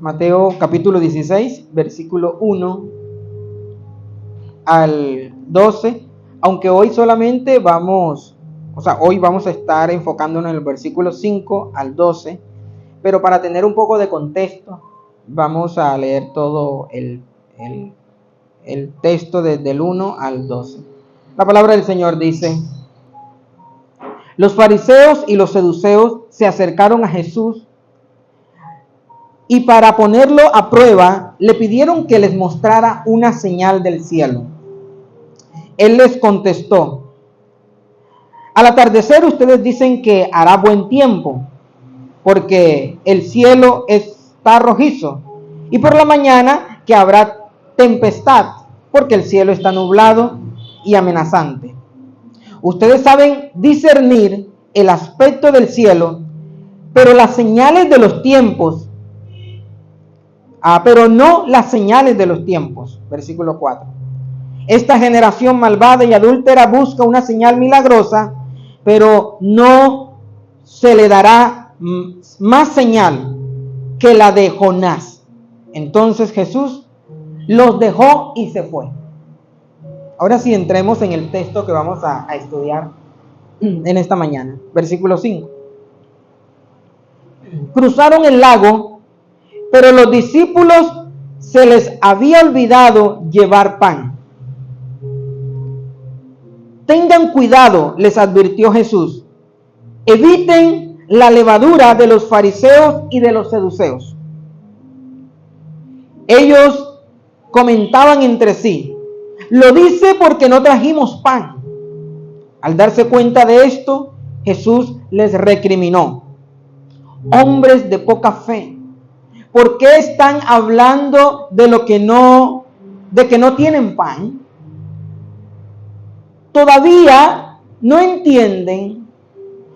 Mateo capítulo 16, versículo 1 al 12, aunque hoy hoy vamos a estar enfocándonos en el versículo 5 al 12, pero para tener un poco de contexto, vamos a leer todo el texto desde el 1 al 12. La palabra del Señor dice: los fariseos y los saduceos se acercaron a Jesús y para ponerlo a prueba le pidieron que les mostrara una señal del cielo. Él les contestó: al atardecer ustedes dicen que hará buen tiempo, porque el cielo está rojizo, y por la mañana que habrá tempestad, porque el cielo está nublado y amenazante. Ustedes saben discernir el aspecto del cielo, pero las señales de los tiempos, pero no las señales de los tiempos. Versículo 4. Esta generación malvada y adúltera busca una señal milagrosa, pero no se le dará más señal que la de Jonás. Entonces Jesús los dejó y se fue. Ahora sí, entremos en el texto que vamos a estudiar en esta mañana. Versículo 5. Cruzaron el lago, pero los discípulos se les había olvidado llevar pan. Tengan cuidado, les advirtió Jesús. Eviten la levadura de los fariseos y de los saduceos. Ellos comentaban entre sí: lo dice porque no trajimos pan. Al darse cuenta de esto, Jesús les recriminó: hombres de poca fe, ¿por qué están hablando de que no tienen pan? Todavía no entienden,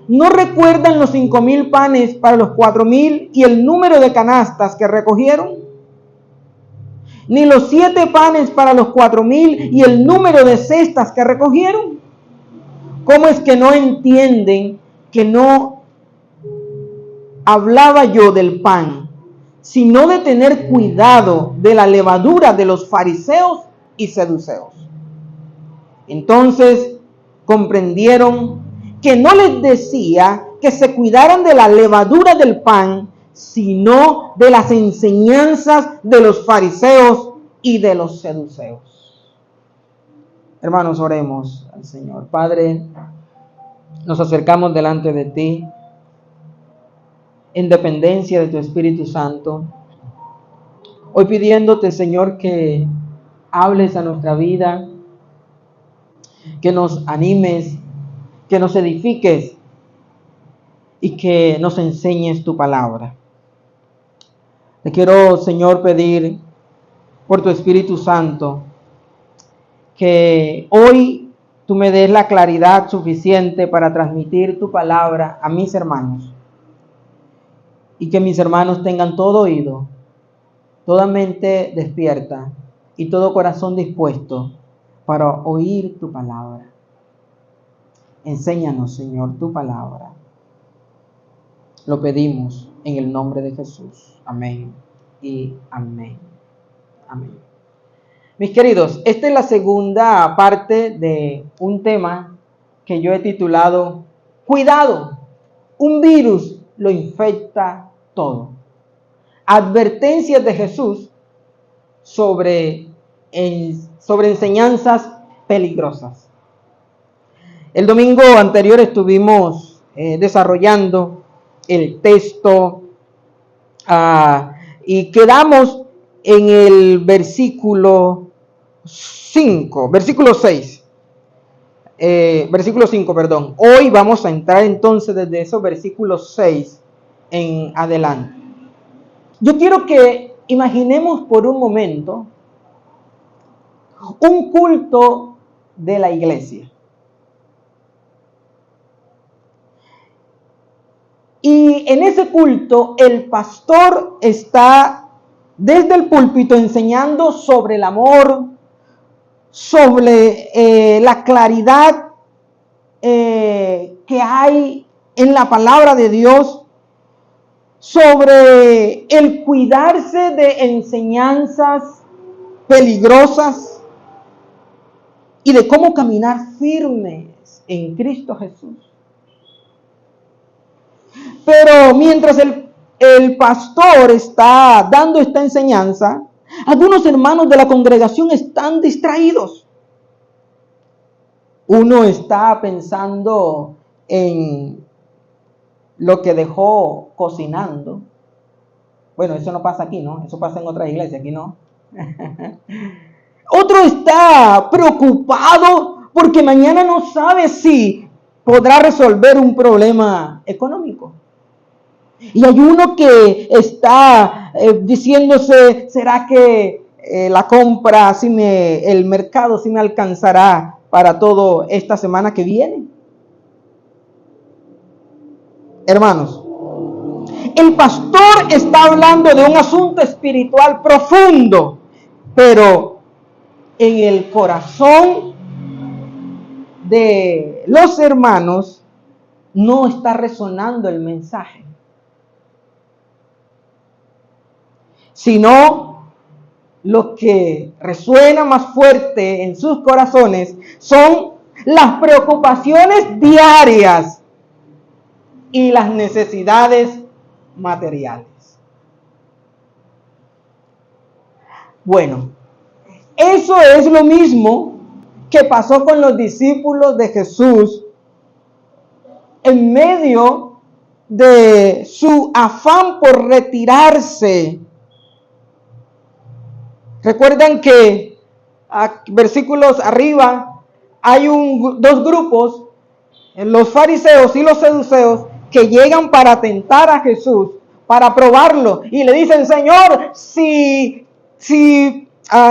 no recuerdan los 5,000 panes para los 4,000 y el número de canastas que recogieron, ni los 7 panes para los 4,000 y el número de cestas que recogieron. ¿Cómo es que no entienden que no hablaba yo del pan, sino de tener cuidado de la levadura de los fariseos y saduceos? Entonces comprendieron que no les decía que se cuidaran de la levadura del pan, sino de las enseñanzas de los fariseos y de los saduceos. Hermanos, oremos al Señor. Padre, nos acercamos delante de ti en dependencia de tu Espíritu Santo, hoy pidiéndote, Señor, que hables a nuestra vida, que nos animes, que nos edifiques y que nos enseñes tu palabra. Te quiero, Señor, pedir por tu Espíritu Santo que hoy tú me des la claridad suficiente para transmitir tu palabra a mis hermanos, y que mis hermanos tengan todo oído, toda mente despierta y todo corazón dispuesto para oír tu palabra. Enséñanos, Señor, tu palabra. Lo pedimos en el nombre de Jesús. Amén y amén. Amén. Mis queridos, esta es la segunda parte de un tema que yo he titulado Cuidado, un virus lo infecta todo. Advertencias de Jesús sobre enseñanzas peligrosas. El domingo anterior estuvimos desarrollando el texto y quedamos en el versículo 5, versículo 6. Versículo 5, perdón. Hoy vamos a entrar entonces desde esos versículos 6 en adelante. Yo quiero que imaginemos por un momento un culto de la iglesia. Y en ese culto el pastor está desde el púlpito enseñando sobre el amor, sobre la claridad que hay en la palabra de Dios, sobre el cuidarse de enseñanzas peligrosas y de cómo caminar firmes en Cristo Jesús. Pero mientras el pastor está dando esta enseñanza, algunos hermanos de la congregación están distraídos. Uno está pensando en lo que dejó cocinando. Bueno, eso no pasa aquí, ¿no? Eso pasa en otra iglesia, aquí no. Otro está preocupado porque mañana no sabe si podrá resolver un problema económico. Y hay uno que está diciéndose, ¿será que la compra, el mercado sí me alcanzará para toda esta semana que viene? Hermanos, el pastor está hablando de un asunto espiritual profundo, pero en el corazón de los hermanos no está resonando el mensaje, sino lo que resuena más fuerte en sus corazones son las preocupaciones diarias y las necesidades materiales. Bueno, eso es lo mismo que pasó con los discípulos de Jesús en medio de su afán por retirarse. Recuerdan que versículos arriba hay dos grupos, los fariseos y los saduceos, que llegan para tentar a Jesús, para probarlo, y le dicen: Señor, si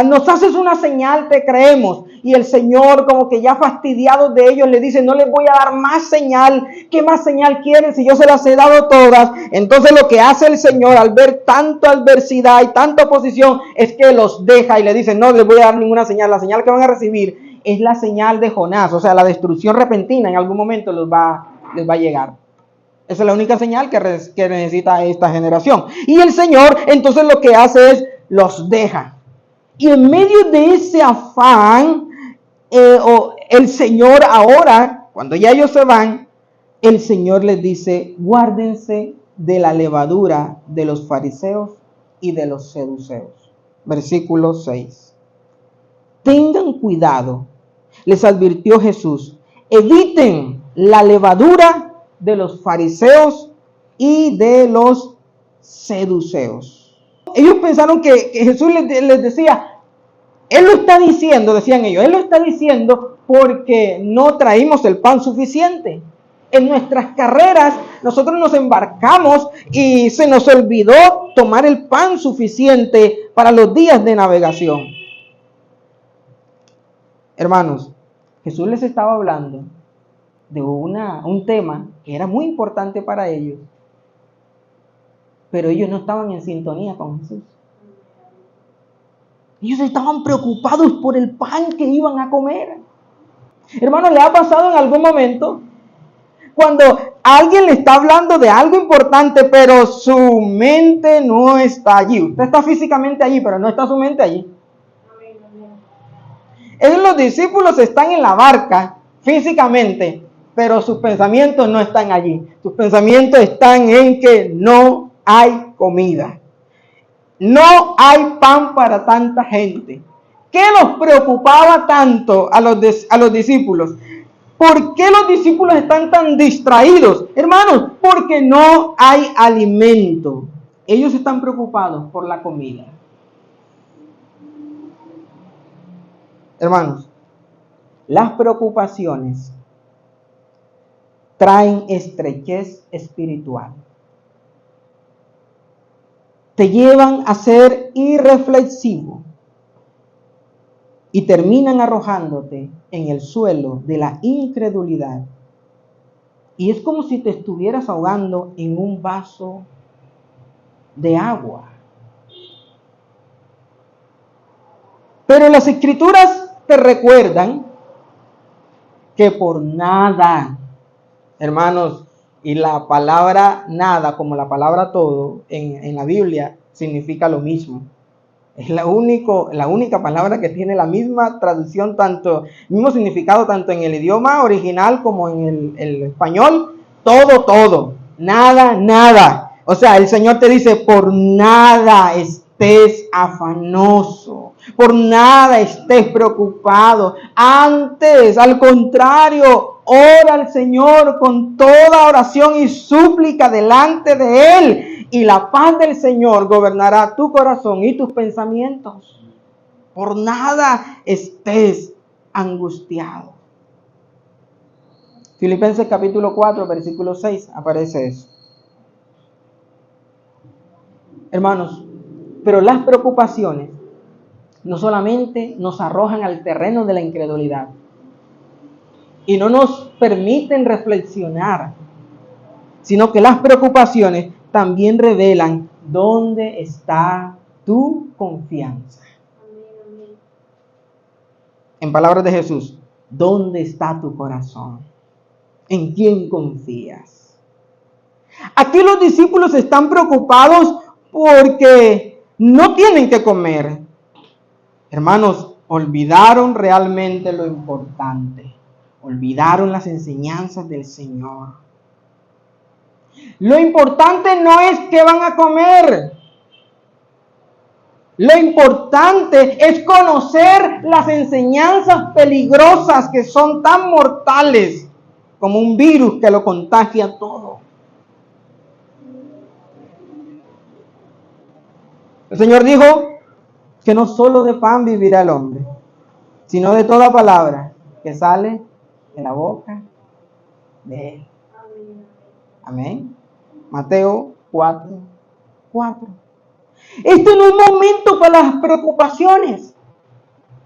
nos haces una señal, te creemos. Y el Señor, como que ya fastidiado de ellos, le dice: no les voy a dar más señal. ¿Qué más señal quieren si yo se las he dado todas? Entonces lo que hace el Señor, al ver tanta adversidad y tanta oposición, es que los deja y le dice: no les voy a dar ninguna señal. La señal que van a recibir es la señal de Jonás, o sea, la destrucción repentina en algún momento les va a llegar. Esa es la única señal que necesita esta generación. Y el Señor entonces lo que hace es los deja. Y en medio de ese afán, el Señor ahora, cuando ya ellos se van, el Señor les dice: guárdense de la levadura de los fariseos y de los saduceos. Versículo 6. Tengan cuidado, les advirtió Jesús, eviten la levadura de los fariseos y de los saduceos. Ellos pensaron que Jesús les decía: Él lo está diciendo, decían ellos, Él lo está diciendo porque no traímos el pan suficiente. En nuestras carreras nosotros nos embarcamos y se nos olvidó tomar el pan suficiente para los días de navegación. Hermanos, Jesús les estaba hablando de un tema que era muy importante para ellos, pero ellos no estaban en sintonía con Jesús. Ellos estaban preocupados por el pan que iban a comer. Hermano, ¿le ha pasado en algún momento cuando alguien le está hablando de algo importante, pero su mente no está allí? Usted está físicamente allí, pero no está su mente allí. Los discípulos están en la barca físicamente, pero sus pensamientos no están allí. Sus pensamientos están en que no hay comida. No hay pan para tanta gente. ¿Qué los preocupaba tanto a los discípulos? ¿Por qué los discípulos están tan distraídos? Hermanos, porque no hay alimento. Ellos están preocupados por la comida. Hermanos, las preocupaciones traen estrechez espiritual. Te llevan a ser irreflexivo y terminan arrojándote en el suelo de la incredulidad. Y es como si te estuvieras ahogando en un vaso de agua. Pero las Escrituras te recuerdan que por nada, hermanos, Y la palabra nada, como la palabra todo, en la Biblia, significa lo mismo. Es la única palabra que tiene la misma traducción, mismo significado tanto en el idioma original como en el español. Todo. Nada, nada. O sea, el Señor te dice, por nada estés afanoso, por nada estés preocupado. Antes, al contrario, ora al Señor con toda oración y súplica delante de Él. Y la paz del Señor gobernará tu corazón y tus pensamientos. Por nada estés angustiado. Filipenses capítulo 4, versículo 6, aparece eso. Hermanos, pero las preocupaciones no solamente nos arrojan al terreno de la incredulidad y no nos permiten reflexionar, sino que las preocupaciones también revelan dónde está tu confianza. En palabras de Jesús, ¿dónde está tu corazón? ¿En quién confías? Aquí los discípulos están preocupados porque no tienen que comer. Hermanos, olvidaron realmente lo importante. Olvidaron las enseñanzas del Señor. Lo importante no es qué van a comer. Lo importante es conocer las enseñanzas peligrosas que son tan mortales como un virus que lo contagia todo. El Señor dijo que no solo de pan vivirá el hombre, sino de toda palabra que sale de la boca de Él. Amén. Mateo 4:4. Este no es momento para las preocupaciones.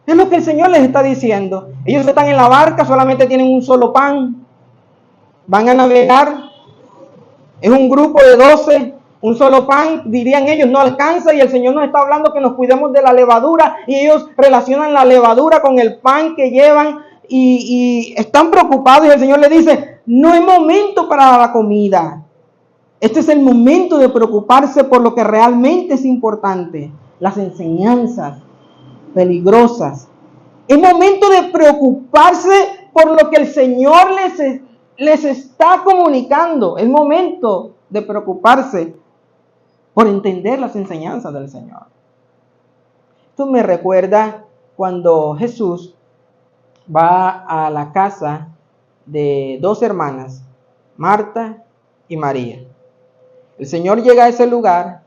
Es lo que el Señor les está diciendo. Ellos están en la barca, solamente tienen un solo pan. Van a navegar. Es un grupo de 12. Un solo pan, dirían ellos, no alcanza. Y el Señor nos está hablando que nos cuidemos de la levadura. Y ellos relacionan la levadura con el pan que llevan. Y están preocupados. Y el Señor les dice, no es momento para la comida. Este es el momento de preocuparse por lo que realmente es importante. Las enseñanzas peligrosas. Es momento de preocuparse por lo que el Señor les está comunicando. Es momento de preocuparse por entender las enseñanzas del Señor. Esto me recuerda cuando Jesús va a la casa de dos hermanas, Marta y María. El Señor llega a ese lugar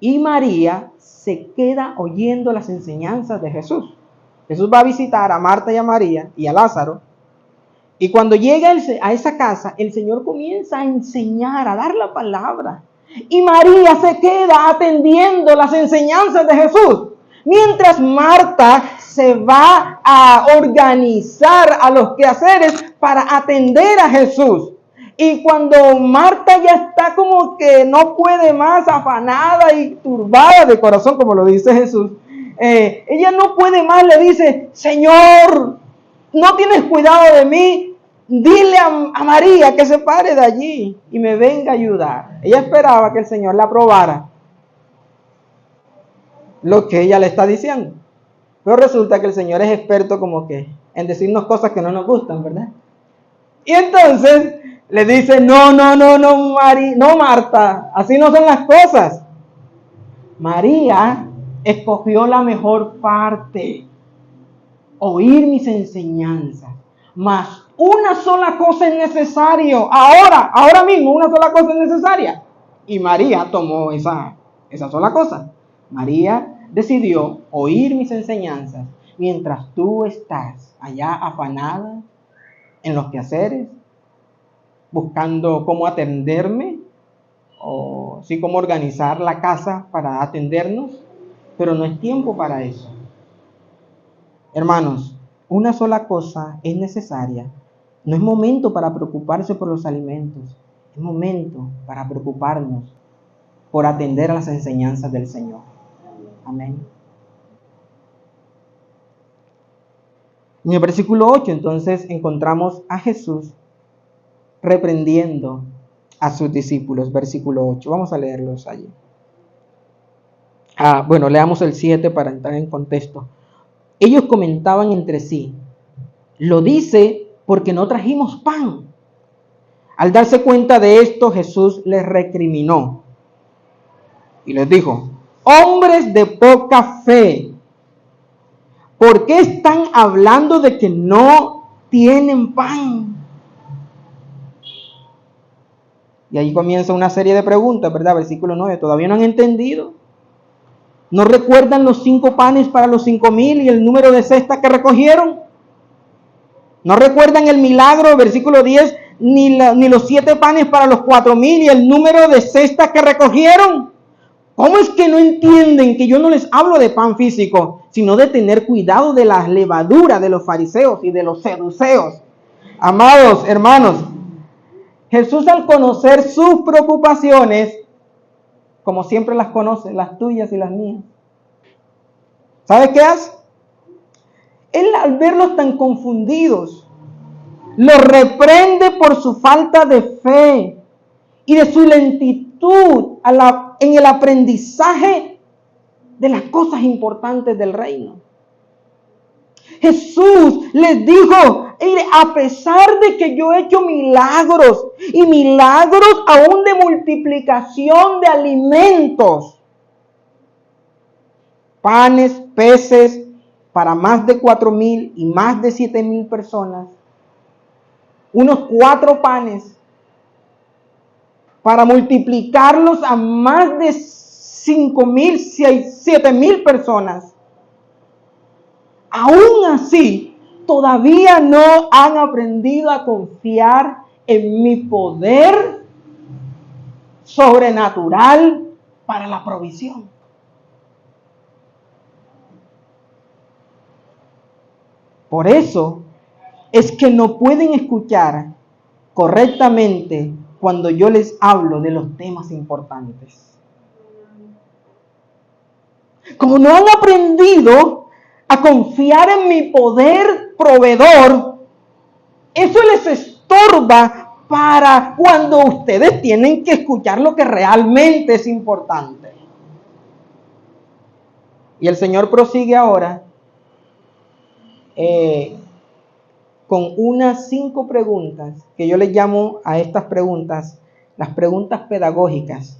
y María se queda oyendo las enseñanzas de Jesús. Jesús va a visitar a Marta y a María y a Lázaro. Y cuando llega a esa casa, el Señor comienza a enseñar, a dar la palabra. Y María se queda atendiendo las enseñanzas de Jesús. Mientras Marta se va a organizar a los quehaceres para atender a Jesús. Y cuando Marta ya está como que no puede más, afanada y turbada de corazón, como lo dice Jesús, ella no puede más, le dice, Señor, no tienes cuidado de mí, dile a María que se pare de allí y me venga a ayudar. Ella esperaba que el Señor la aprobara lo que ella le está diciendo. Pero resulta que el Señor es experto como que en decirnos cosas que no nos gustan, ¿verdad? Y entonces le dice, no, Marta, así no son las cosas. María escogió la mejor parte, oír mis enseñanzas. Mas una sola cosa es necesario. Ahora mismo, una sola cosa es necesaria. Y María tomó esa sola cosa. María decidió oír mis enseñanzas mientras tú estás allá afanada en los quehaceres, buscando cómo atenderme o sí cómo organizar la casa para atendernos, pero no es tiempo para eso. Hermanos, una sola cosa es necesaria. No es momento para preocuparse por los alimentos, es momento para preocuparnos por atender a las enseñanzas del Señor. Amén. En el versículo 8 entonces encontramos a Jesús reprendiendo a sus discípulos. Versículo 8. Vamos a leerlos allí. Bueno, leamos el 7 para entrar en contexto. Ellos comentaban entre sí, lo dice porque no trajimos pan. Al darse cuenta de esto, Jesús les recriminó y les dijo, hombres de poca fe, ¿por qué están hablando de que no tienen pan? Y ahí comienza una serie de preguntas, ¿verdad? Versículo 9, ¿todavía no han entendido? ¿No recuerdan los 5 panes para los 5,000 y el número de cestas que recogieron? ¿No recuerdan el milagro, versículo 10, ni los 7 panes para los 4,000 y el número de cestas que recogieron? ¿Cómo es que no entienden que yo no les hablo de pan físico, sino de tener cuidado de las levaduras de los fariseos y de los saduceos? Amados hermanos, Jesús, al conocer sus preocupaciones, como siempre las conoce, las tuyas y las mías, ¿sabe qué hace? Él, al verlos tan confundidos, los reprende por su falta de fe y de su lentitud en el aprendizaje de las cosas importantes del reino. Jesús les dijo, a pesar de que yo he hecho milagros y milagros aún de multiplicación de alimentos, panes, peces, para más de 4,000 y más de 7,000 personas, unos 4 panes, para multiplicarlos a más de 5,000, 7,000 personas. Aún así, todavía no han aprendido a confiar en mi poder sobrenatural para la provisión. Por eso es que no pueden escuchar correctamente cuando yo les hablo de los temas importantes. Como no han aprendido a confiar en mi poder proveedor, eso les estorba para cuando ustedes tienen que escuchar lo que realmente es importante. Y el Señor prosigue ahora con unas 5 preguntas que yo les llamo a estas preguntas las preguntas pedagógicas.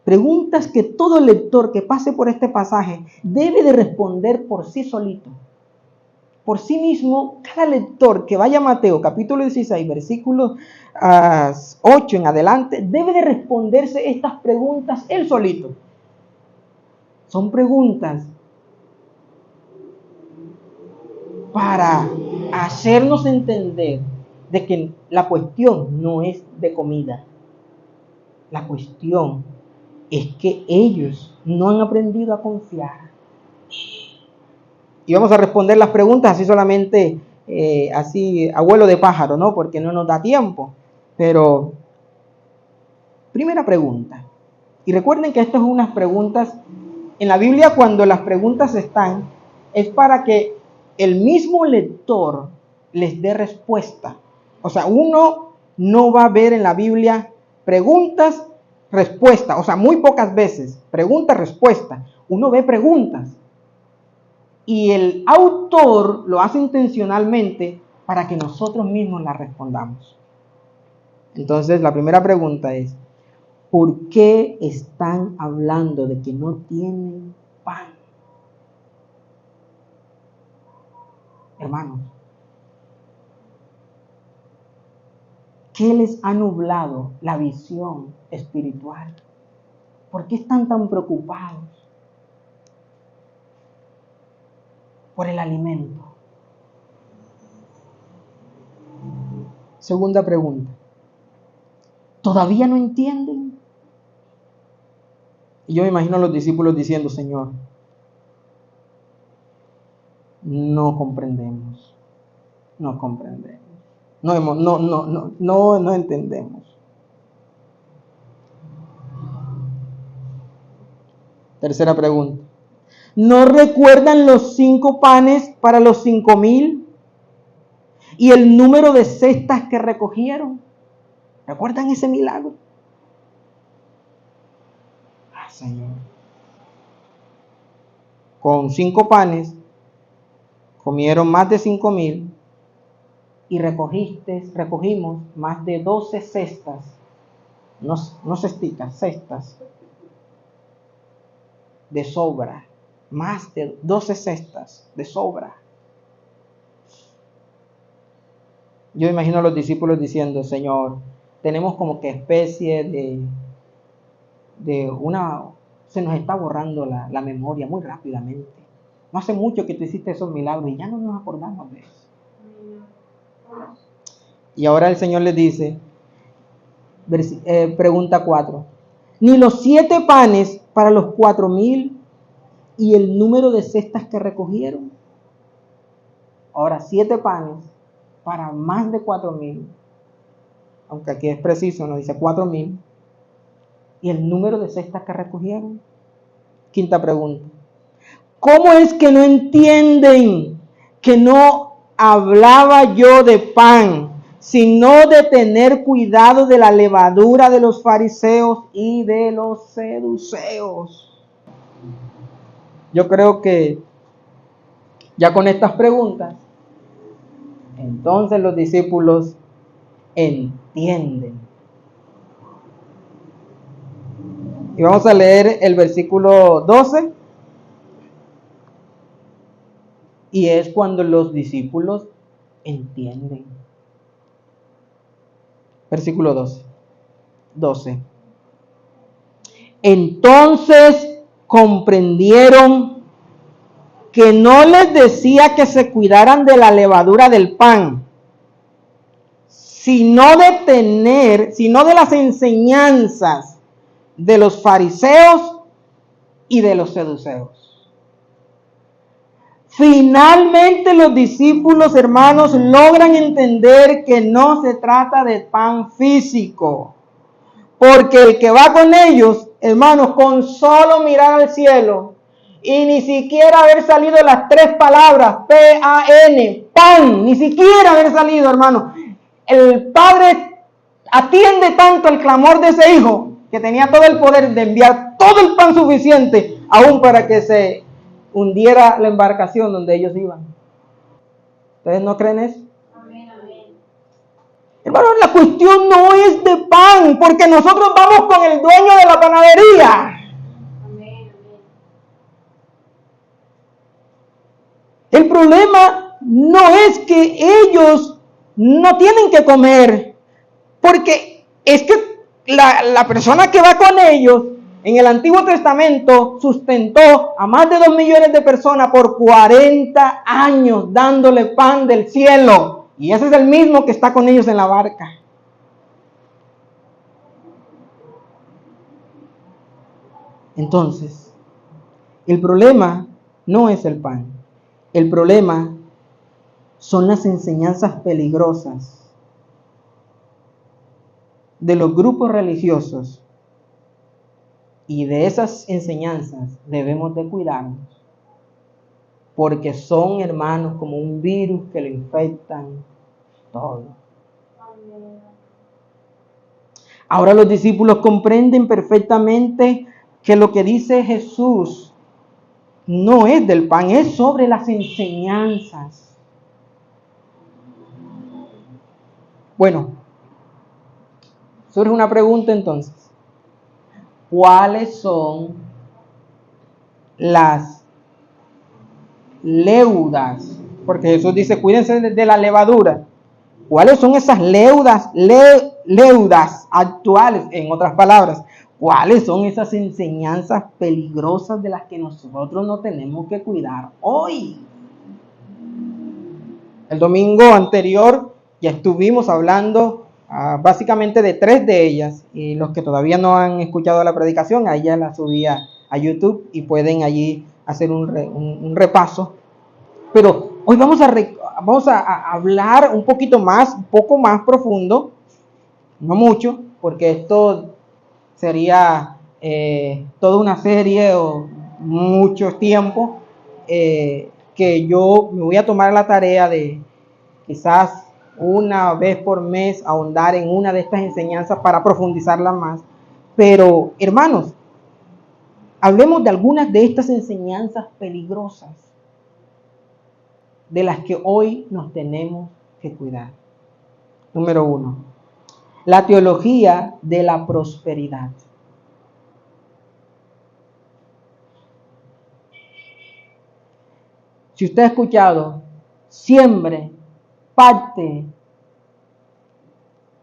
Preguntas que todo lector que pase por este pasaje debe de responder por sí solito. Por sí mismo, cada lector que vaya a Mateo capítulo 16, versículos 8 en adelante, debe de responderse estas preguntas él solito. Son preguntas para hacernos entender de que la cuestión no es de comida. La cuestión es que ellos no han aprendido a confiar. Y vamos a responder las preguntas así solamente, así a vuelo de pájaro, ¿no? Porque no nos da tiempo. Pero, primera pregunta. Y recuerden que estas son unas preguntas, en la Biblia cuando las preguntas están, es para que el mismo lector les dé respuesta. O sea, uno no va a ver en la Biblia preguntas, respuesta. O sea, muy pocas veces. Pregunta, respuesta. Uno ve preguntas. Y el autor lo hace intencionalmente para que nosotros mismos las respondamos. Entonces, la primera pregunta es, ¿por qué están hablando de que no tienen pan? Hermanos, ¿qué les ha nublado la visión espiritual? ¿Por qué están tan preocupados por el alimento? Segunda pregunta. ¿Todavía no entienden? Y yo me imagino a los discípulos diciendo, Señor, no comprendemos. No comprendemos. No entendemos. Tercera pregunta. ¿No recuerdan los 5 panes para los 5,000 y el número de cestas que recogieron? ¿Recuerdan ese milagro? Ah, Señor. Con 5 panes comieron más de 5,000 y recogimos más de 12 cestas, no cestitas, cestas de sobra, más de 12 cestas de sobra. Yo imagino a los discípulos diciendo, Señor, tenemos como que especie de una, se nos está borrando la memoria muy rápidamente. No hace mucho que tú hiciste esos milagros y ya no nos acordamos de eso. Y ahora el Señor les dice, pregunta 4, ni los 7 panes para los 4,000 y el número de cestas que recogieron. Ahora 7 panes para más de 4,000, aunque aquí es preciso, nos dice 4,000, y el número de cestas que recogieron. Quinta pregunta, ¿cómo es que no entienden que no hablaba yo de pan, sino de tener cuidado de la levadura de los fariseos y de los saduceos? Yo creo que ya con estas preguntas, entonces los discípulos entienden. Y vamos a leer el versículo 12. Y es cuando los discípulos entienden. Versículo 12. Entonces comprendieron que no les decía que se cuidaran de la levadura del pan, sino de las enseñanzas de los fariseos y de los saduceos. Finalmente los discípulos, hermanos, logran entender que no se trata de pan físico, porque el que va con ellos, hermanos, con solo mirar al cielo y ni siquiera haber salido las 3 palabras P-A-N, pan, ni siquiera haber salido, hermanos, el Padre atiende tanto el clamor de ese hijo que tenía todo el poder de enviar todo el pan suficiente aún para que se hundiera la embarcación donde ellos iban. ¿Ustedes no creen eso? Amén, amén. Hermano, la cuestión no es de pan, porque nosotros vamos con el dueño de la panadería. Amén, amén. El problema no es que ellos no tienen que comer, porque es que la persona que va con ellos en el Antiguo Testamento sustentó a más de 2 millones de personas por 40 años dándole pan del cielo. Y ese es el mismo que está con ellos en la barca. Entonces, el problema no es el pan. El problema son las enseñanzas peligrosas de los grupos religiosos. Y de esas enseñanzas debemos de cuidarnos, porque son, hermanos, como un virus que lo infectan todo. Ahora los discípulos comprenden perfectamente que lo que dice Jesús no es del pan, es sobre las enseñanzas. Bueno, surge una pregunta entonces. ¿Cuáles son las leudas? Porque Jesús dice, cuídense de la levadura. ¿Cuáles son esas leudas actuales? En otras palabras, ¿cuáles son esas enseñanzas peligrosas de las que nosotros no tenemos que cuidar hoy? El domingo anterior ya estuvimos hablando básicamente de 3 de ellas, y los que todavía no han escuchado la predicación, ahí ya la subí a YouTube y pueden allí hacer un repaso. Pero hoy vamos a hablar un poco más profundo, no mucho, porque esto sería toda una serie o mucho tiempo, que yo me voy a tomar la tarea de quizás una vez por mes ahondar en una de estas enseñanzas para profundizarla más. Pero, hermanos, hablemos de algunas de estas enseñanzas peligrosas de las que hoy nos tenemos que cuidar. Número 1, la teología de la prosperidad. Si usted ha escuchado, siembre, parte,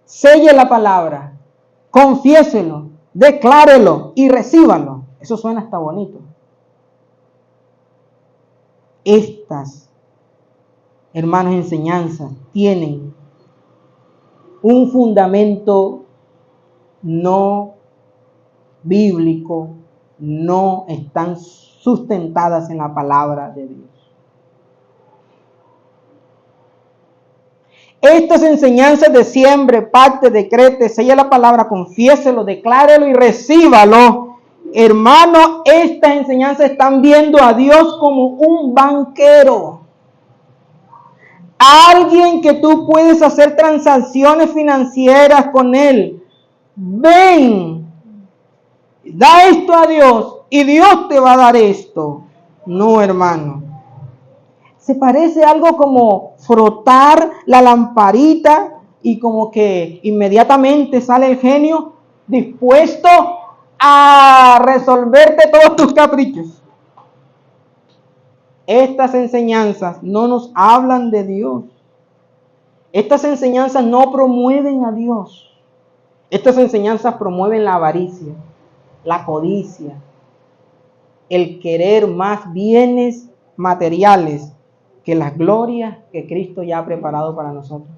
selle la palabra, confiéselo, declárelo y recíbalo. Eso suena hasta bonito. Estas, hermanos, enseñanzas tienen un fundamento no bíblico, no están sustentadas en la palabra de Dios. Estas enseñanzas de siembre, parte, decrete, sella la palabra, confiéselo, declárelo y recíbalo. Hermano, estas enseñanzas están viendo a Dios como un banquero. Alguien que tú puedes hacer transacciones financieras con él. Ven, da esto a Dios y Dios te va a dar esto. No, hermano. Se parece algo como frotar la lamparita y como que inmediatamente sale el genio dispuesto a resolverte todos tus caprichos. Estas enseñanzas no nos hablan de Dios. Estas enseñanzas no promueven a Dios. Estas enseñanzas promueven la avaricia, la codicia, el querer más bienes materiales que las glorias que Cristo ya ha preparado para nosotros.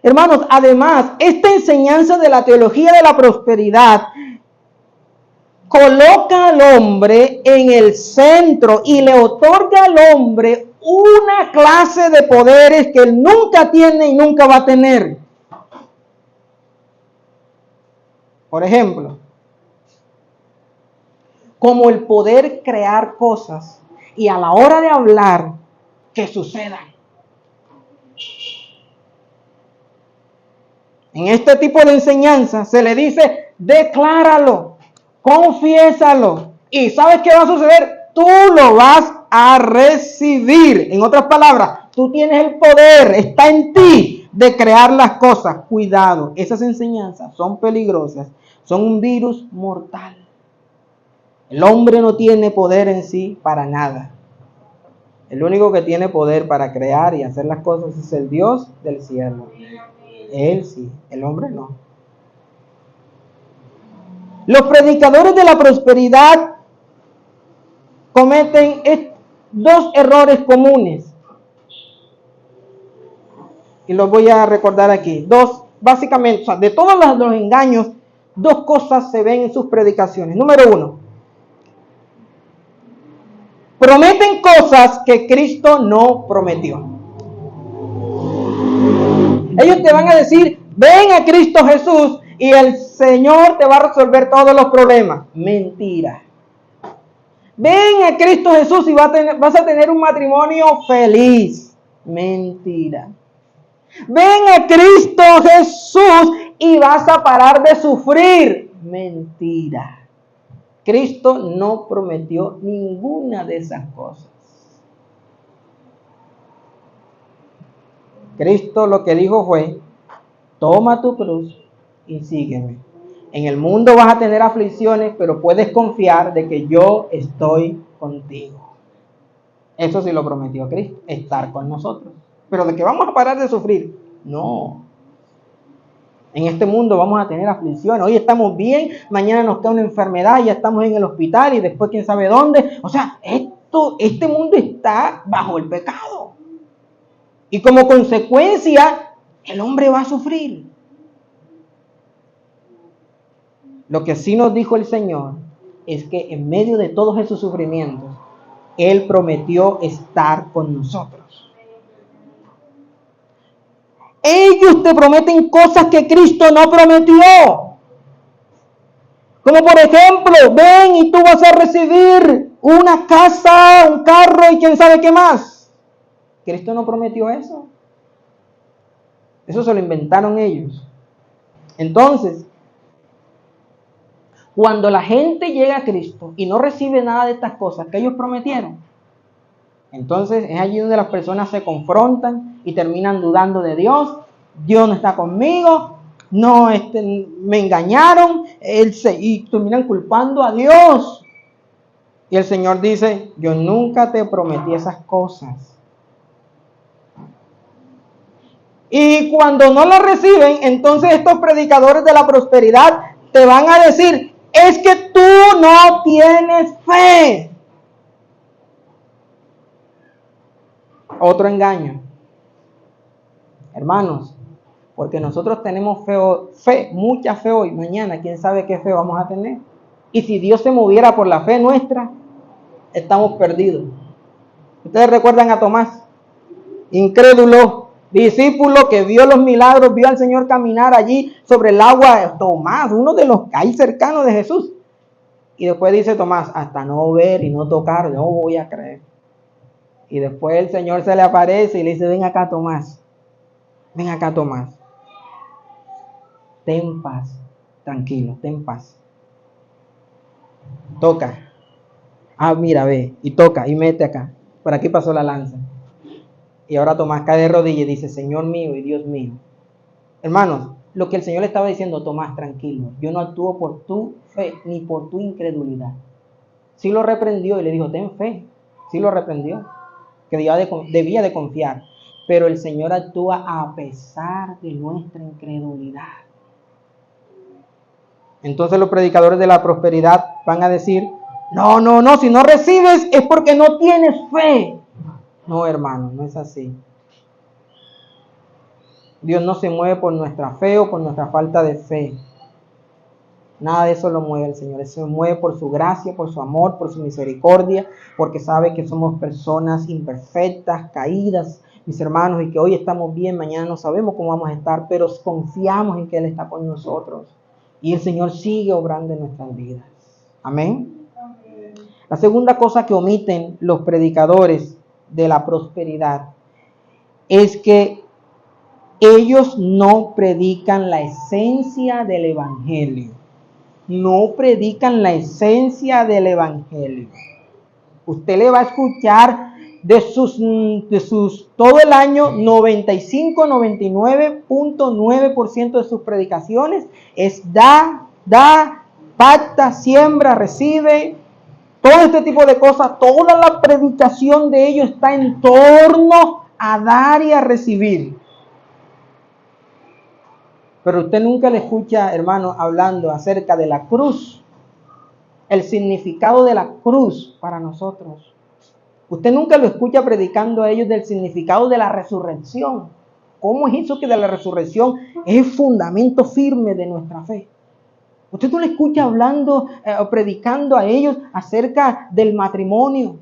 Hermanos, además, esta enseñanza de la teología de la prosperidad coloca al hombre en el centro y le otorga al hombre una clase de poderes que él nunca tiene y nunca va a tener. Por ejemplo, como el poder crear cosas y a la hora de hablar que sucedan. En este tipo de enseñanza se le dice, decláralo, confiésalo. ¿Y sabes qué va a suceder? Tú lo vas a recibir. En otras palabras, tú tienes el poder, está en ti de crear las cosas. Cuidado, esas enseñanzas son peligrosas, son un virus mortal. El hombre no tiene poder en sí para nada. El único que tiene poder para crear y hacer las cosas es el Dios del cielo. Él sí, el hombre no. Los predicadores de la prosperidad cometen dos errores comunes. Y los voy a recordar aquí. Dos, básicamente, o sea, de todos los engaños, dos cosas se ven en sus predicaciones. Número 1. Prometen cosas que Cristo no prometió. Ellos te van a decir, ven a Cristo Jesús y el Señor te va a resolver todos los problemas. Mentira. Ven a Cristo Jesús y vas a tener un matrimonio feliz. Mentira. Ven a Cristo Jesús y vas a parar de sufrir. Mentira. Cristo no prometió ninguna de esas cosas. Cristo lo que dijo fue, toma tu cruz y sígueme. En el mundo vas a tener aflicciones, pero puedes confiar de que yo estoy contigo. Eso sí lo prometió Cristo, estar con nosotros. Pero de que vamos a parar de sufrir, no. En este mundo vamos a tener aflicciones. Hoy estamos bien, mañana nos cae una enfermedad, ya estamos en el hospital y después quién sabe dónde. O sea, este mundo está bajo el pecado. Y como consecuencia, el hombre va a sufrir. Lo que sí nos dijo el Señor es que en medio de todos esos sufrimientos, Él prometió estar con nosotros. Ellos te prometen cosas que Cristo no prometió. Como por ejemplo, ven y tú vas a recibir una casa, un carro y quién sabe qué más. Cristo no prometió eso. Eso se lo inventaron ellos. Entonces, cuando la gente llega a Cristo y no recibe nada de estas cosas que ellos prometieron, entonces es allí donde las personas se confrontan y terminan dudando de Dios. Dios no está conmigo, no, me engañaron, y terminan culpando a Dios. Y el Señor dice, yo nunca te prometí esas cosas. Y cuando no lo reciben, entonces estos predicadores de la prosperidad te van a decir, es que tú no tienes fe. Otro engaño. Hermanos, porque nosotros tenemos fe, mucha fe hoy, mañana, quién sabe qué fe vamos a tener. Y si Dios se moviera por la fe nuestra, estamos perdidos. Ustedes recuerdan a Tomás, incrédulo, discípulo que vio los milagros, vio al Señor caminar allí sobre el agua. Tomás, uno de los ahí cercanos de Jesús. Y después dice Tomás, hasta no ver y no tocar, no voy a creer. Y después el Señor se le aparece y le dice, ven acá Tomás, ten paz, tranquilo, ten paz. Toca. Ah, mira, ve, y toca, y mete acá. Por aquí pasó la lanza. Y ahora Tomás cae de rodillas y dice, Señor mío y Dios mío. Hermanos, lo que el Señor le estaba diciendo, Tomás, tranquilo, yo no actúo por tu fe ni por tu incredulidad. Sí lo reprendió y le dijo, ten fe. Sí lo reprendió, que debía de confiar. Pero el Señor actúa a pesar de nuestra incredulidad. Entonces los predicadores de la prosperidad van a decir, no, si no recibes es porque no tienes fe. No, hermano, no es así. Dios no se mueve por nuestra fe o por nuestra falta de fe. Nada de eso lo mueve el Señor. Él se mueve por su gracia, por su amor, por su misericordia, porque sabe que somos personas imperfectas, caídas, mis hermanos, y que hoy estamos bien, mañana no sabemos cómo vamos a estar, pero confiamos en que Él está con nosotros. Y el Señor sigue obrando en nuestras vidas. Amén. La segunda cosa que omiten los predicadores de la prosperidad es que ellos no predican la esencia del evangelio. No predican la esencia del evangelio. Usted le va a escuchar de sus todo el año 99.9% de sus predicaciones es da, pacta, siembra, recibe, todo este tipo de cosas. Toda la predicación de ellos está en torno a dar y a recibir. Pero usted nunca le escucha, hermano, hablando acerca de la cruz, el significado de la cruz para nosotros. Usted nunca lo escucha predicando a ellos del significado de la resurrección. ¿Cómo es eso que de la resurrección es el fundamento firme de nuestra fe? Usted no le escucha hablando o predicando a ellos acerca del matrimonio,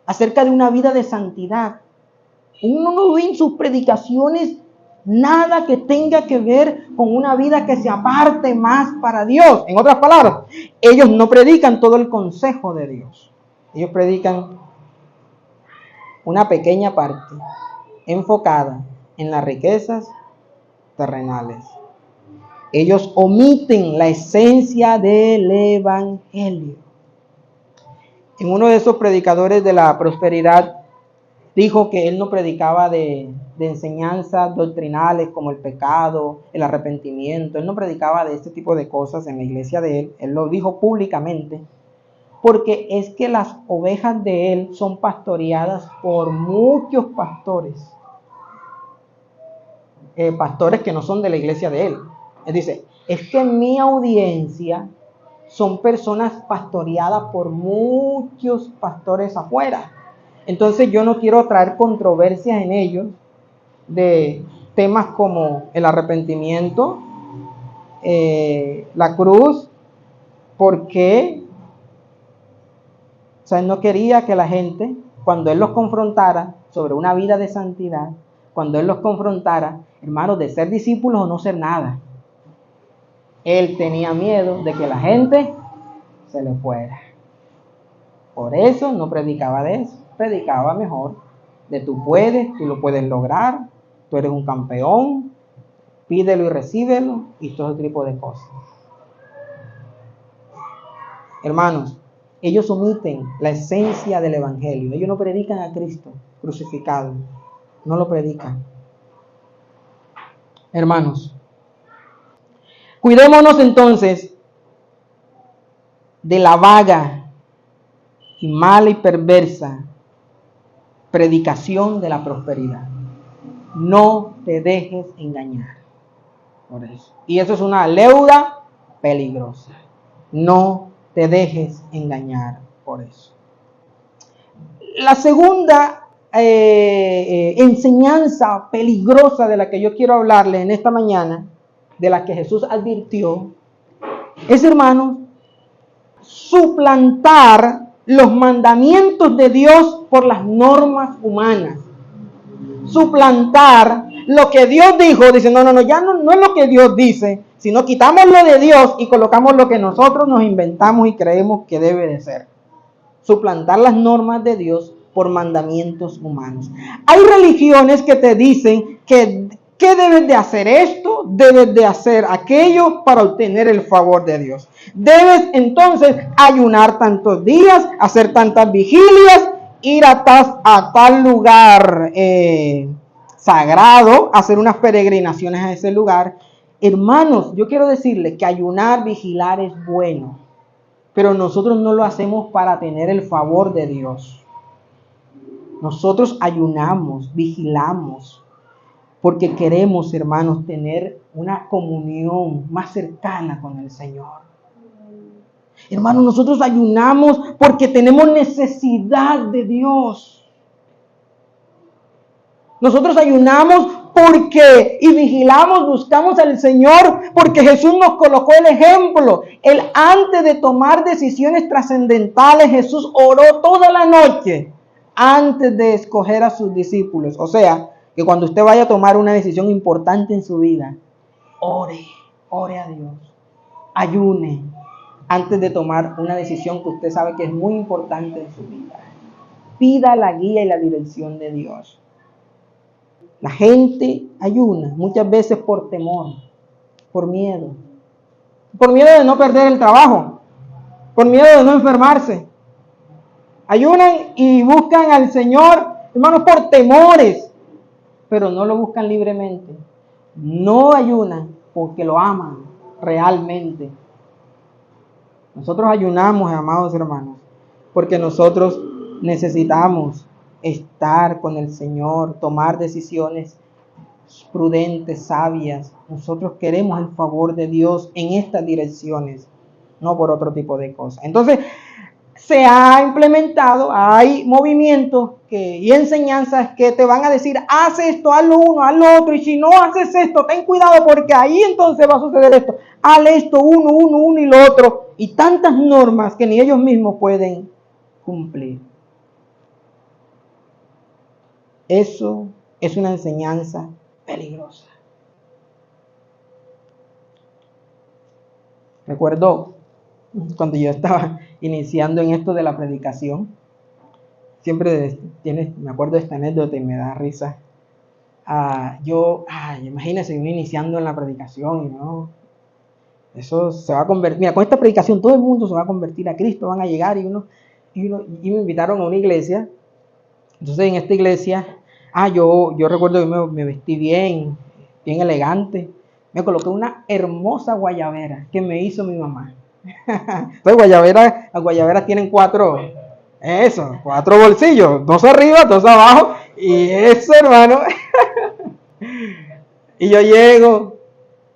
acerca de una vida de santidad. Uno no ve en sus predicaciones nada que tenga que ver con una vida que se aparte más para Dios. En otras palabras, ellos no predican todo el consejo de Dios. Ellos predican una pequeña parte enfocada en las riquezas terrenales. Ellos omiten la esencia del evangelio. En uno de esos predicadores de la prosperidad dijo que él no predicaba de enseñanzas doctrinales como el pecado, el arrepentimiento. Él no predicaba de este tipo de cosas en la iglesia de él. Él lo dijo públicamente porque es que las ovejas de él son pastoreadas por muchos pastores. Pastores que no son de la iglesia de él. Él dice, es que en mi audiencia son personas pastoreadas por muchos pastores afuera. Entonces yo no quiero traer controversias en ellos de temas como el arrepentimiento, la cruz, porque él no quería que la gente, cuando él los confrontara sobre una vida de santidad, cuando él los confrontara, hermanos, de ser discípulos o no ser nada, él tenía miedo de que la gente se le fuera. Por eso no predicaba de eso. Predicaba mejor de tú puedes, tú lo puedes lograr, tú eres un campeón, pídelo y recíbelo y todo ese tipo de cosas. Hermanos, ellos omiten la esencia del evangelio. Ellos no predican a Cristo crucificado, no lo predican. Hermanos, cuidémonos entonces de la vaga y mala y perversa predicación de la prosperidad. No te dejes engañar por eso. Y eso es una leuda peligrosa. No te dejes engañar por eso. La segunda enseñanza peligrosa de la que yo quiero hablarle en esta mañana, de la que Jesús advirtió, es, hermanos, suplantar los mandamientos de Dios por las normas humanas. Suplantar lo que Dios dijo, dice, no, ya no es lo que Dios dice, sino quitamos lo de Dios y colocamos lo que nosotros nos inventamos y creemos que debe de ser. Suplantar las normas de Dios por mandamientos humanos. Hay religiones que te dicen que debes de hacer esto, debes de hacer aquello para obtener el favor de Dios. Debes entonces ayunar tantos días, hacer tantas vigilias, ir a tal lugar sagrado, hacer unas peregrinaciones a ese lugar. Hermanos, yo quiero decirles que ayunar, vigilar es bueno, pero nosotros no lo hacemos para tener el favor de Dios. Nosotros ayunamos, vigilamos, porque queremos, hermanos, tener una comunión más cercana con el Señor. Hermanos, nosotros ayunamos porque tenemos necesidad de Dios. Nosotros ayunamos y vigilamos, buscamos al Señor, porque Jesús nos colocó el ejemplo. Él, antes de tomar decisiones trascendentales, Jesús oró toda la noche antes de escoger a sus discípulos. O sea, que cuando usted vaya a tomar una decisión importante en su vida, ore a Dios, ayune antes de tomar una decisión que usted sabe que es muy importante en su vida. Pida la guía y la dirección de Dios. La gente ayuna muchas veces por temor, por miedo de no perder el trabajo, por miedo de no enfermarse. Ayunan y buscan al Señor, hermanos, por temores, pero no lo buscan libremente. No ayunan porque lo aman realmente. Nosotros ayunamos, amados hermanos, porque nosotros necesitamos estar con el Señor, tomar decisiones prudentes, sabias. Nosotros queremos el favor de Dios en estas direcciones, no por otro tipo de cosas. Entonces, se ha implementado, hay movimientos y enseñanzas que te van a decir, haz esto, haz lo uno, haz lo otro, y si no haces esto, ten cuidado porque ahí entonces va a suceder esto. Haz esto, uno y lo otro, y tantas normas que ni ellos mismos pueden cumplir. Eso es una enseñanza peligrosa. Recuerdo cuando yo estaba iniciando en esto de la predicación, siempre me acuerdo de esta anécdota y me da risa. Imagínense uno iniciando en la predicación, ¿no? Eso se va a convertir, mira, con esta predicación todo el mundo se va a convertir a Cristo, van a llegar y me invitaron a una iglesia. Entonces en esta iglesia, yo recuerdo que me vestí bien elegante, me coloqué una hermosa guayabera que me hizo mi mamá. Entonces las guayaberas tienen cuatro bolsillos, dos arriba, dos abajo, y eso, hermano. Y yo llego,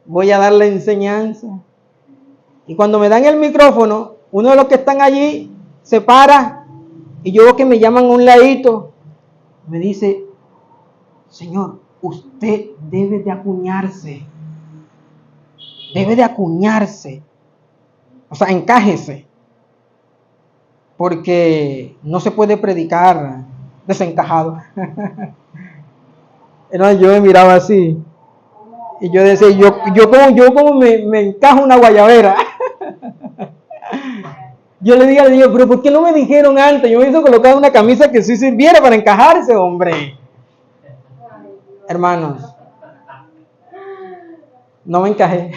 voy a dar la enseñanza, y cuando me dan el micrófono, uno de los que están allí se para, y yo veo que me llaman a un ladito, me dice, señor, usted debe de acuñarse, o sea, encájese, porque no se puede predicar desencajado. Entonces yo me miraba así, y yo decía, yo como me encajo una guayabera. Yo le dije al Señor, pero ¿por qué no me dijeron antes? Yo me hice colocar una camisa que sí sirviera para encajarse, hombre. Hermanos, no me encajé.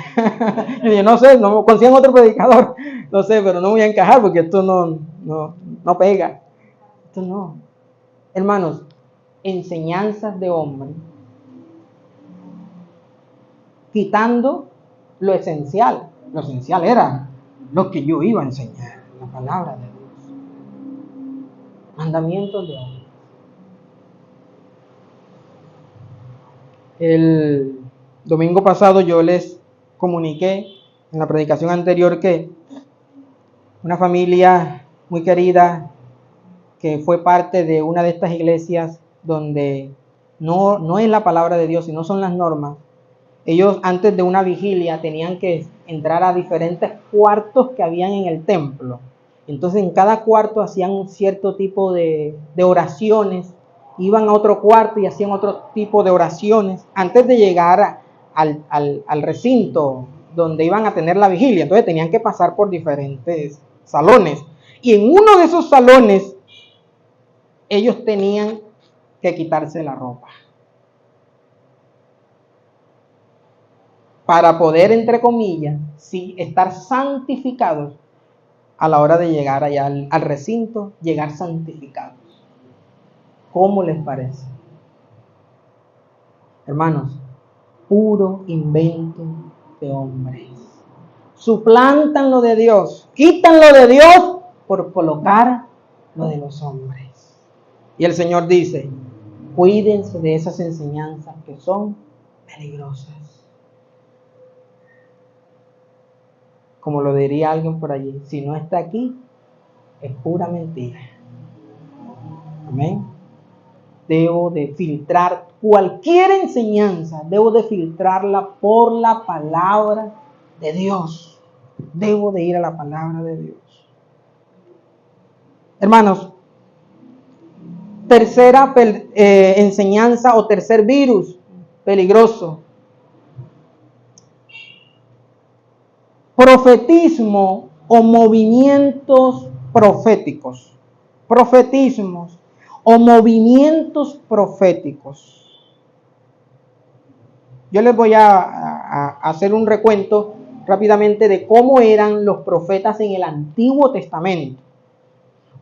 Yo dije, no sé, no consigan otro predicador. No sé, pero no voy a encajar porque esto no pega. Esto no. Hermanos, enseñanzas de hombre, quitando lo esencial. Lo esencial era lo que yo iba a enseñar, la palabra de Dios. Mandamientos de hombre. El domingo pasado yo les comuniqué en la predicación anterior que una familia muy querida que fue parte de una de estas iglesias donde no es la palabra de Dios, sino son las normas. Ellos antes de una vigilia tenían que entrar a diferentes cuartos que habían en el templo. Entonces en cada cuarto hacían un cierto tipo de oraciones. Iban a otro cuarto y hacían otro tipo de oraciones antes de llegar al recinto donde iban a tener la vigilia. Entonces tenían que pasar por diferentes salones. Y en uno de esos salones ellos tenían que quitarse la ropa para poder, entre comillas, sí, estar santificados a la hora de llegar allá al recinto, llegar santificados. ¿Cómo les parece? Hermanos, puro invento de hombres. Suplantan lo de Dios, quitan lo de Dios por colocar lo de los hombres. Y el Señor dice, cuídense de esas enseñanzas que son peligrosas. Como lo diría alguien por allí, si no está aquí, es pura mentira. Amén. Debo de filtrar cualquier enseñanza, debo de filtrarla por la palabra de Dios. Debo de ir a la palabra de Dios. Hermanos, tercera enseñanza o tercer virus peligroso. Profetismo o movimientos proféticos. Profetismos o movimientos proféticos. Yo les voy a hacer un recuento rápidamente de cómo eran los profetas en el Antiguo Testamento.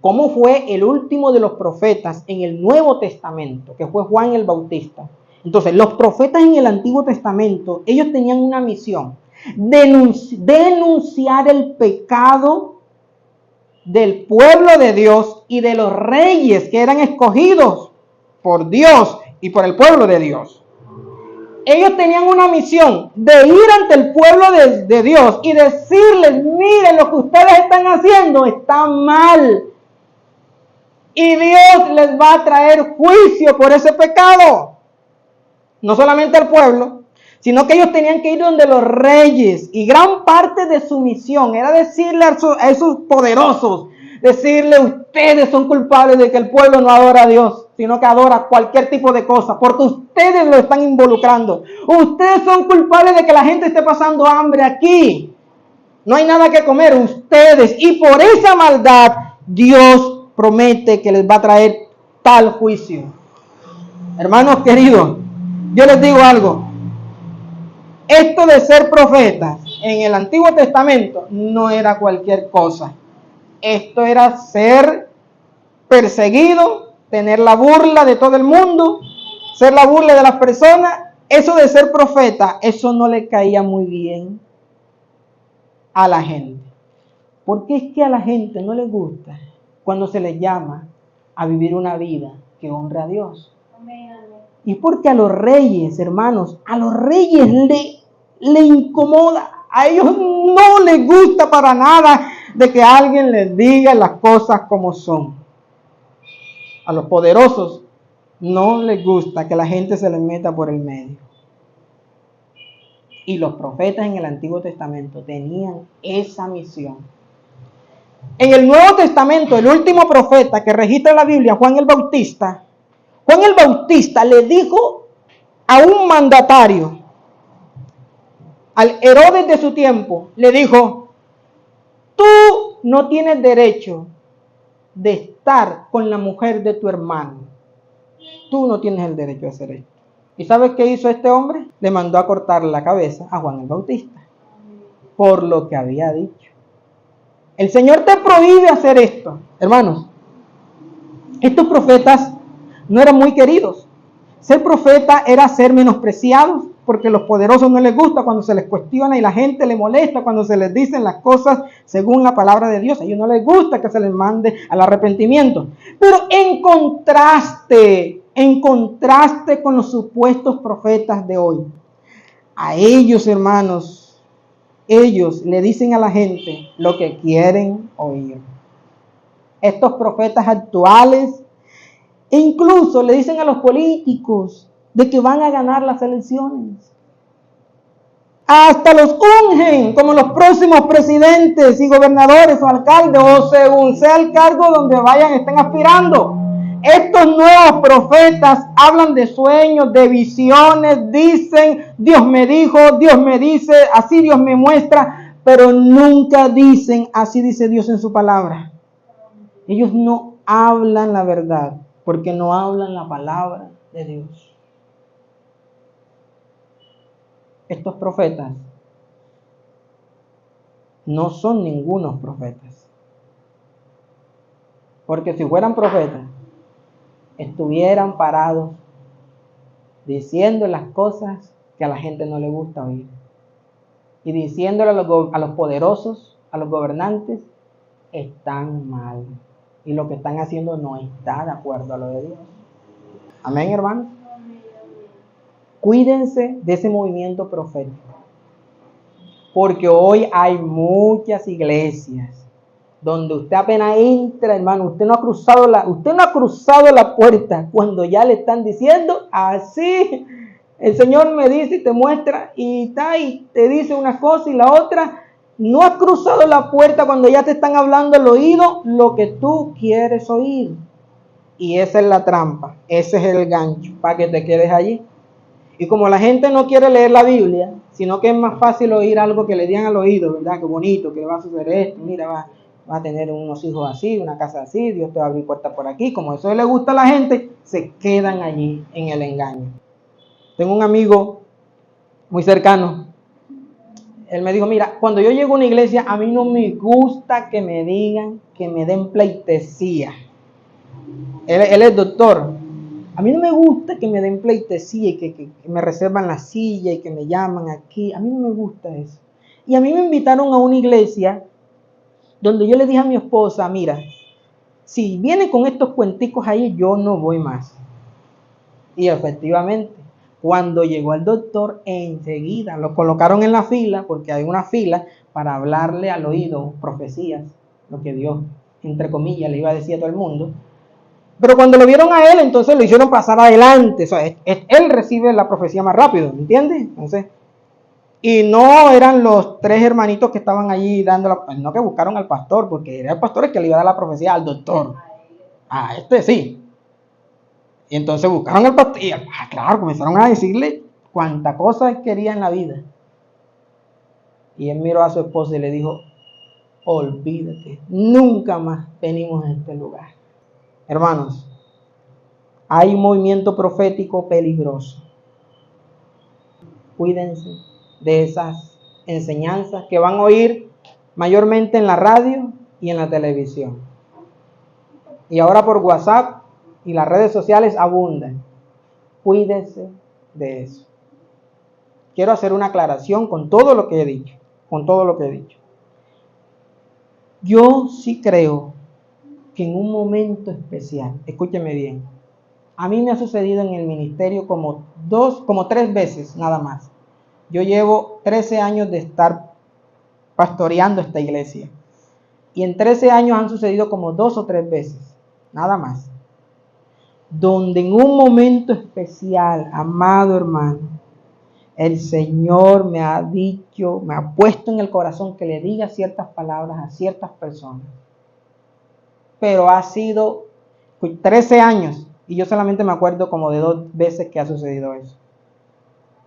Cómo fue el último de los profetas en el Nuevo Testamento, que fue Juan el Bautista. Entonces, los profetas en el Antiguo Testamento, ellos tenían una misión: denunciar el pecado del pueblo de Dios y de los reyes que eran escogidos por Dios y por el pueblo de Dios. Ellos tenían una misión de ir ante el pueblo de Dios y decirles, miren, lo que ustedes están haciendo está mal. Y Dios les va a traer juicio por ese pecado. No solamente al pueblo, sino que ellos tenían que ir donde los reyes. Y gran parte de su misión era decirle a esos poderosos, decirle, ustedes son culpables de que el pueblo no adora a Dios, sino que adora cualquier tipo de cosa, porque ustedes lo están involucrando. Ustedes son culpables de que la gente esté pasando hambre aquí. No hay nada que comer, ustedes. Y por esa maldad, Dios promete que les va a traer tal juicio. Hermanos queridos, yo les digo algo. Esto de ser profetas en el Antiguo Testamento no era cualquier cosa. Esto era ser perseguido, tener la burla de todo el mundo, ser la burla de las personas. Eso de ser profeta, eso no le caía muy bien a la gente. Porque es que a la gente no le gusta cuando se les llama a vivir una vida que honre a Dios. Amén, amén. Y porque a los reyes, hermanos, a los reyes le incomoda. A ellos no les gusta para nada de que alguien les diga las cosas como son. A los poderosos no les gusta que la gente se les meta por el medio. Y los profetas en el Antiguo Testamento tenían esa misión. En el Nuevo Testamento, el último profeta que registra la Biblia, Juan el Bautista le dijo a un mandatario, al Herodes de su tiempo, le dijo, tú no tienes derecho de estar con la mujer de tu hermano. Tú no tienes el derecho de hacer esto. ¿Y sabes qué hizo este hombre? Le mandó a cortar la cabeza a Juan el Bautista por lo que había dicho. El Señor te prohíbe hacer esto. Hermanos, estos profetas no eran muy queridos. Ser profeta era ser menospreciados, porque a los poderosos no les gusta cuando se les cuestiona y la gente le molesta cuando se les dicen las cosas según la palabra de Dios. A ellos no les gusta que se les mande al arrepentimiento. Pero en contraste con los supuestos profetas de hoy, a ellos, hermanos, ellos le dicen a la gente lo que quieren oír. Estos profetas actuales incluso le dicen a los políticos de que van a ganar las elecciones. Hasta los ungen como los próximos presidentes y gobernadores o alcaldes, o según sea el cargo donde vayan, estén aspirando. Estos nuevos profetas hablan de sueños, de visiones, dicen, Dios me dijo, Dios me dice, así Dios me muestra, pero nunca dicen, así dice Dios en su palabra. Ellos no hablan la verdad, porque no hablan la palabra de Dios. Estos profetas no son ningunos profetas. Porque si fueran profetas, estuvieran parados diciendo las cosas que a la gente no le gusta oír. Y diciéndole a los poderosos, a los gobernantes, están mal. Y lo que están haciendo no está de acuerdo a lo de Dios. Amén, hermanos. Cuídense de ese movimiento profético. Porque hoy hay muchas iglesias donde usted apenas entra, hermano, usted no ha cruzado la puerta cuando ya le están diciendo así. El Señor me dice y te muestra y te dice una cosa y la otra. No has cruzado la puerta cuando ya te están hablando al oído lo que tú quieres oír. Y esa es la trampa, ese es el gancho para que te quedes allí. Y como la gente no quiere leer la Biblia, sino que es más fácil oír algo que le digan al oído, ¿verdad? Qué bonito, que le va a suceder esto, mira, va a tener unos hijos así, una casa así, Dios te va a abrir puertas por aquí. Como eso le gusta a la gente, se quedan allí en el engaño. Tengo un amigo muy cercano. Él me dijo, mira, cuando yo llego a una iglesia, a mí no me gusta que me digan, que me den pleitesía. Él es doctor. A mí no me gusta que me den pleitesía y que me reservan la silla y que me llaman aquí. A mí no me gusta eso. Y a mí me invitaron a una iglesia donde yo le dije a mi esposa, mira, si viene con estos cuenticos ahí, yo no voy más. Y efectivamente, cuando llegó el doctor, enseguida lo colocaron en la fila, porque hay una fila para hablarle al oído profecías, lo que Dios, entre comillas, le iba a decir a todo el mundo. Pero cuando lo vieron a él, entonces lo hicieron pasar adelante. O sea, él recibe la profecía más rápido, ¿me entiendes? Entonces, y no eran los tres hermanitos que estaban allí dando no, que buscaron al pastor, porque era el pastor el que le iba a dar la profecía al doctor. A este sí. Y entonces buscaron al pastor y, claro, comenzaron a decirle cuánta cosa quería en la vida. Y él miró a su esposa y le dijo, olvídate, nunca más venimos a este lugar. Hermanos, hay un movimiento profético peligroso. Cuídense de esas enseñanzas que van a oír mayormente en la radio y en la televisión. Y ahora por WhatsApp y las redes sociales abundan. Cuídense de eso. Quiero hacer una aclaración con todo lo que he dicho. Yo sí creo que en un momento especial, escúcheme bien, a mí me ha sucedido en el ministerio como 3 veces nada más. Yo llevo 13 años de estar pastoreando esta iglesia. Y en 13 años han sucedido como 2 o 3 veces, nada más. Donde en un momento especial, amado hermano, el Señor me ha dicho, me ha puesto en el corazón que le diga ciertas palabras a ciertas personas. Pero ha sido 13 años y yo solamente me acuerdo como de 2 veces que ha sucedido eso.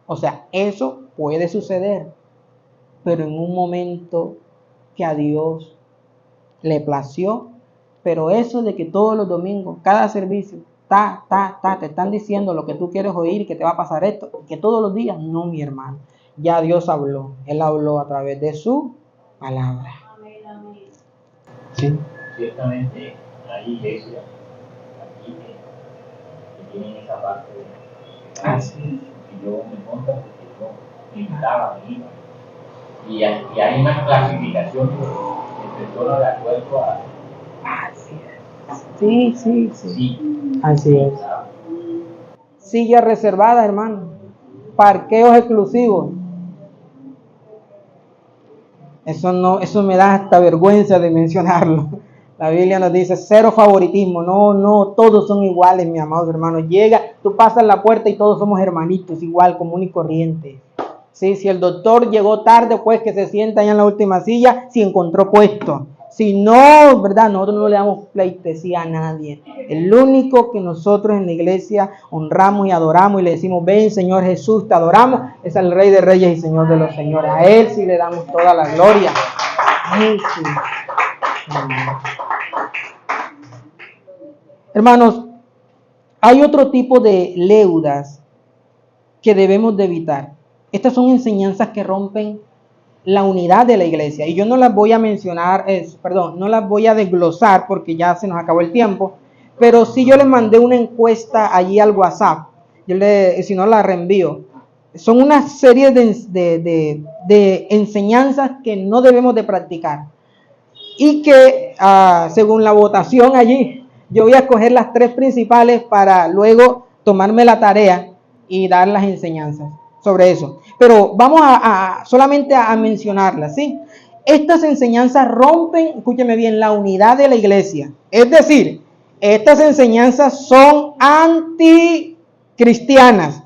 O sea, eso puede suceder, pero en un momento que a Dios le plació, pero eso de que todos los domingos, cada servicio, te están diciendo lo que tú quieres oír, que te va a pasar esto, que todos los días, no, mi hermano. Ya Dios habló, Él habló a través de su palabra. Amén, amén. Sí. Ciertamente hay iglesias aquí que tienen esa parte de Así y yo me consta porque yo me invitaba, me iba. Y hay una clasificación entre personas de acuerdo a Así es. Sí. sí, Así es. ¿sabes? Sillas reservadas, hermano. Parqueos exclusivos. Eso me da hasta vergüenza de mencionarlo. La Biblia nos dice cero favoritismo. No, todos son iguales, mi amado hermano. Llega, tú pasas la puerta y todos somos hermanitos, igual, común y corriente. Sí, si el doctor llegó tarde, pues que se sienta allá en la última silla, si encontró puesto. Si no, ¿verdad? Nosotros no le damos pleitesía a nadie. El único que nosotros en la iglesia honramos y adoramos y le decimos, ven Señor Jesús, te adoramos, es al Rey de Reyes y Señor de los Señores. A Él sí le damos toda la gloria. A Él sí. Hermanos, hay otro tipo de leudas que debemos de evitar. Estas son enseñanzas que rompen la unidad de la iglesia. Y yo no las voy a mencionar, no las voy a desglosar porque ya se nos acabó el tiempo. Pero sí yo les mandé una encuesta allí al WhatsApp. Si no la reenvío. Son una serie de enseñanzas que no debemos de practicar. Y que según la votación allí, yo voy a escoger las 3 principales para luego tomarme la tarea y dar las enseñanzas sobre eso. Pero vamos solamente a mencionarlas, ¿sí? Estas enseñanzas rompen, escúcheme bien, la unidad de la iglesia. Es decir, estas enseñanzas son anticristianas.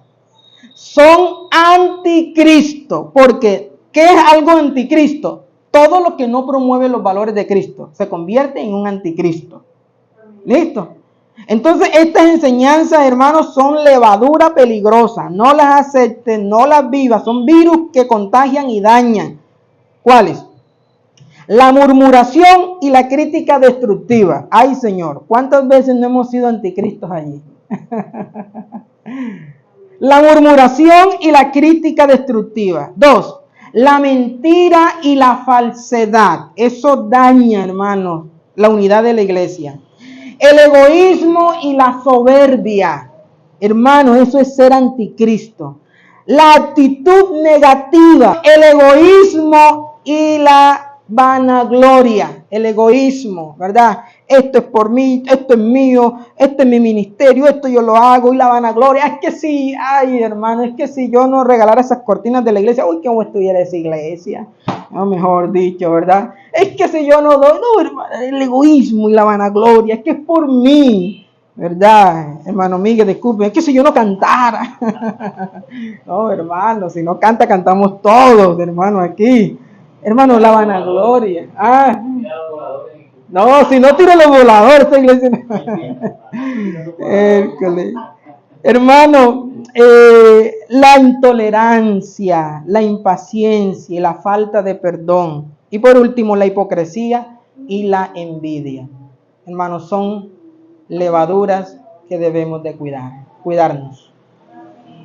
Son anticristo. Porque, ¿qué es algo anticristo? Todo lo que no promueve los valores de Cristo se convierte en un anticristo. ¿Listo? Entonces, estas enseñanzas, hermanos, son levadura peligrosa. No las acepten, no las vivas. Son virus que contagian y dañan. ¿Cuáles? La murmuración y la crítica destructiva. Ay, Señor, ¿cuántas veces no hemos sido anticristos allí? La murmuración y la crítica destructiva. 2. La mentira y la falsedad. Eso daña, hermanos, la unidad de la iglesia. El egoísmo y la soberbia. Hermanos, eso es ser anticristo. La actitud negativa, el egoísmo y la vanagloria. El egoísmo, ¿verdad? Esto es por mí, esto es mío, esto es mi ministerio, esto yo lo hago. Y la vanagloria, es que si, ay hermano, es que si yo no regalara esas cortinas de la iglesia, uy, ¿cómo estuviera esa iglesia? No, mejor dicho, ¿verdad? Es que si yo no doy, no, hermano, el egoísmo y la vanagloria, es que es por mí, ¿verdad? Hermano Miguel, disculpe, es que si yo no cantara. No, hermano, si no canta, cantamos todos, hermano, aquí. Hermano, la vanagloria. No, si no tiro los voladores, esta iglesia. Hermano, la intolerancia, la impaciencia y la falta de perdón. Y por último, la hipocresía y la envidia. Hermanos, son levaduras que debemos de cuidarnos.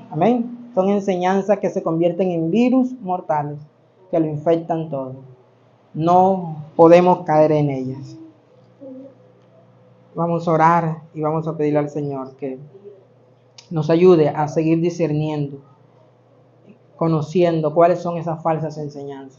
Amén. Son enseñanzas que se convierten en virus mortales, que lo infectan todo. No podemos caer en ellas. Vamos a orar y vamos a pedirle al Señor que nos ayude a seguir discerniendo, conociendo cuáles son esas falsas enseñanzas.